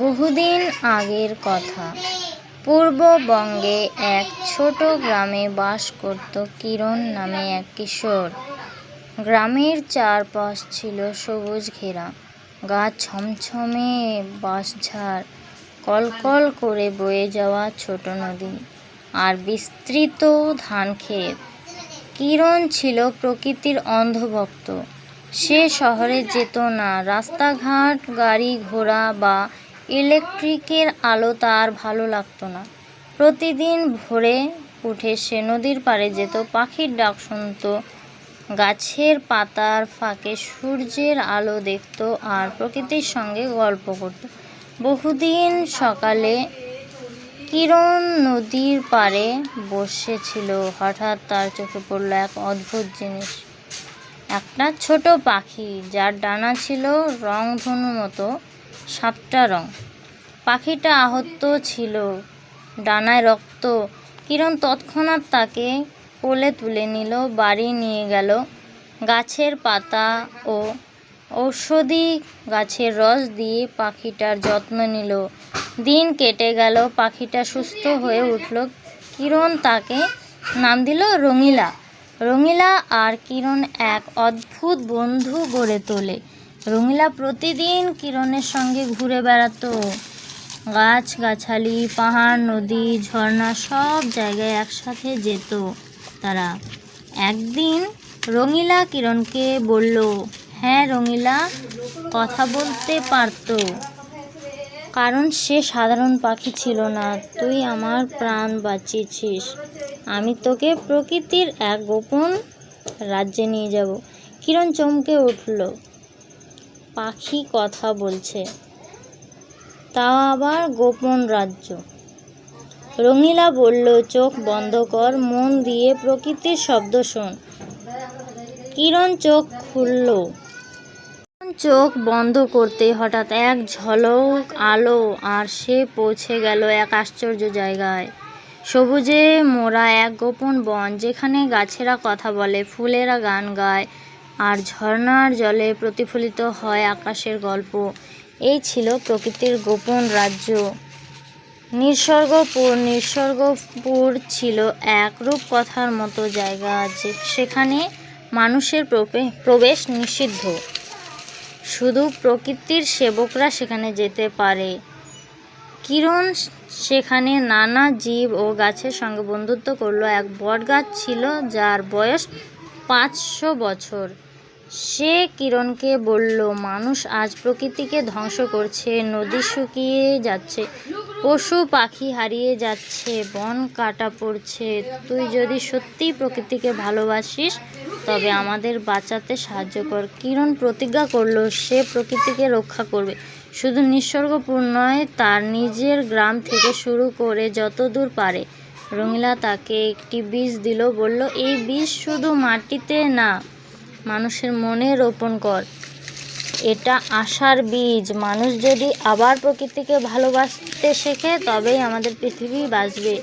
বহুদিন আগের কথা। পূর্ববঙ্গে এক ছোট গ্রামে বাস করত কিরণ নামে এক কিশোর। গ্রামের চারপাশ ছিল সবুজ ঘেরা, গাছ ছমছমে বাঁশঝাড়, কলকল করে বয়ে যাওয়া ছোট নদী আর বিস্তৃত ধানক্ষেত। কিরণ ছিল প্রকৃতির অন্ধভক্ত। সে শহরে যেত না। রাস্তাঘাট, গাড়ি ঘোড়া বা ইলেকট্রিকের আলো তার ভালো লাগতো না। প্রতিদিন ভোরে উঠে সে নদীর পাড়ে যেত, পাখির ডাক শুনত, গাছের পাতার ফাঁকে সূর্যের আলো দেখত আর প্রকৃতির সঙ্গে গল্প করত। বহুদিন সকালে কিরণ নদীর পাড়ে বসেছিল। হঠাৎ তার চোখে পড়ল এক অদ্ভুত জিনিস। একটা ছোট পাখি, যার ডানা ছিল রংধনুর মতো সাতটা রং। পাখিটা আহত ছিল, ডানায় রক্ত। কিরণ তৎক্ষণাৎ তাকে কোলে তুলে নিল, বাড়ি নিয়ে গেল। গাছের পাতা ও ঔষধি গাছের রস দিয়ে পাখিটার যত্ন নিল। দিন কেটে গেল, পাখিটা সুস্থ হয়ে উঠল। কিরণ তাকে নাম দিল রঙিলা। রঙিলা আর কিরণ এক অদ্ভুত বন্ধু গড়ে তোলে। রঙিলা প্রতিদিন কিরণের সঙ্গে ঘুরে বেড়াতো। গাছগাছালি, পাহাড়, নদী, ঝর্ণা সব জায়গায় একসাথে যেত তারা। একদিন রঙিলা কিরণকে বলল, হ্যাঁ রঙিলা কথা বলতে পারত, কারণ সে সাধারণ পাখি ছিল না। তুই আমার প্রাণ বাঁচিয়েছিস। আমি তোকে প্রকৃতির এক গোপন রাজ্যে নিয়ে যাব। কিরণ চমকে উঠল। পাখি কথা বলছে, তাও আবার গোপন রাজ্য। রঙিলা বলল, চোখ বন্ধ কর, মন দিয়ে প্রকৃতির শব্দ শোন। কিরণ চোখ খুলল। চোখ বন্ধ করতে হঠাৎ এক ঝলক আলো, আর সে পৌঁছে গেল এক আশ্চর্য জায়গায়। সবুজে মোড়া এক গোপন বন, যেখানে গাছেরা কথা বলে, ফুলেরা গান গায় আর ঝর্ণার জলে প্রতিফলিত হয় আকাশের গল্প। এই ছিল প্রকৃতির গোপন রাজ্য, নিসর্গপুর। নিসর্গপুর ছিল এক রূপকথার মতো জায়গা, সেখানে মানুষের প্রবেশ নিষিদ্ধ। শুধু প্রকৃতির সেবকরা সেখানে যেতে পারে। কিরণ সেখানে নানা জীব ও গাছের সঙ্গে বন্ধুত্ব করলো। এক বটগাছ ছিল যার বয়স 500 বছর। সে কিরণকে বলল, মানুষ আজ প্রকৃতিকে ধ্বংস করছে, নদী শুকিয়ে যাচ্ছে, পশু পাখি হারিয়ে যাচ্ছে, বন কাটা পড়ছে। তুই যদি সত্যিই প্রকৃতিকে ভালোবাসিস তবে আমাদের বাঁচাতে সাহায্য কর। কিরণ প্রতিজ্ঞা করল সে প্রকৃতিকে রক্ষা করবে। শুধু নিসর্গপুর নয়, তার নিজের গ্রাম থেকে শুরু করে যতদূর পারে। রঙিলা তাকে একটি বীজ দিল, বলল, এই বীজ শুধু মাটিতে না, মানুষের মনে রোপণ কর। এটা আশার বীজ। মানুষ যদি আবার প্রকৃতিকে ভালোবাসতে শেখে তবেই আমাদের পৃথিবী বাঁচবে।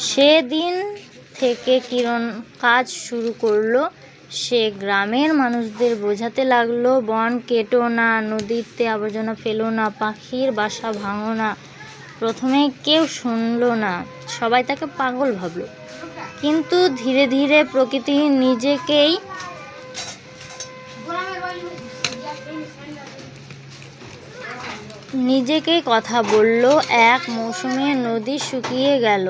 সেদিন থেকে কিরণ কাজ শুরু করলো। সে গ্রামের মানুষদের বোঝাতে লাগলো, বন কেটো না, নদীতে আবর্জনা ফেলো না, পাখির বাসা ভাঙো না। প্রথমে কেউ শুনলো না, সবাই তাকে পাগল ভাবলো। কিন্তু ধীরে ধীরে প্রকৃতি নিজেকেই কথা বলল। এক মৌসুমে নদী শুকিয়ে গেল,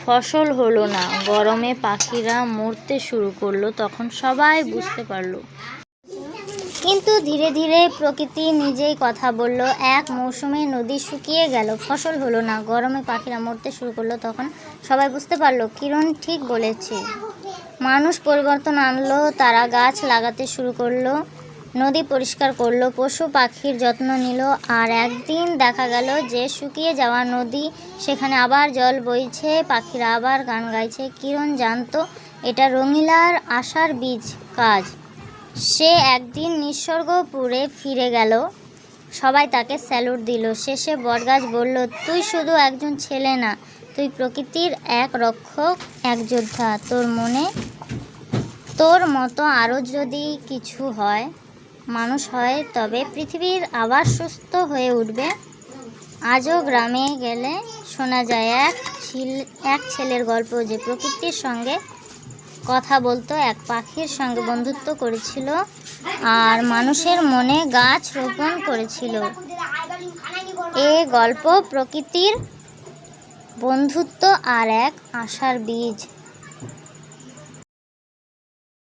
ফসল হলো না, গরমে পাখিরা মরতে শুরু করলো। তখন সবাই বুঝতে পারলো। কিন্তু ধীরে ধীরে প্রকৃতি নিজেই কথা বলল। এক মৌসুমে নদী শুকিয়ে গেল, ফসল হলো না, গরমে পাখিরা মরতে শুরু করলো। তখন সবাই বুঝতে পারলো কিরণ ঠিক বলেছে। মানুষ পরিবর্তন আনলো। তারা গাছ লাগাতে শুরু করলো, নদী পরিষ্কার করলো, পশু পাখির যত্ন নিল। আর একদিন দেখা গেল যে শুকিয়ে যাওয়া নদী, সেখানে আবার জল বইছে, পাখিরা আবার গান গাইছে। কিরণ জানতো এটা রঙিলার আশার বীজ কাজ। সে একদিন নিসর্গপুরে ফিরে গেল। সবাই তাকে স্যালুট দিল। শেষে বটগাছ বলল, তুই শুধু একজন ছেলে না, তুই প্রকৃতির এক রক্ষক, এক যোদ্ধা। তোর মতো আরও যদি কিছু মানুষ হয় তবে পৃথিবীর আবার সুস্থ হয়ে উঠবে। আজও গ্রামে গেলে শোনা যায় এক ছেলের গল্প, যে প্রকৃতির সঙ্গে কথা বলতো, এক পাখির সঙ্গে বন্ধুত্ব করেছিল আর মানুষের মনে গাছ রোপণ করেছিল। এ গল্প প্রকৃতির বন্ধুত্ব আর এক আশার বীজ।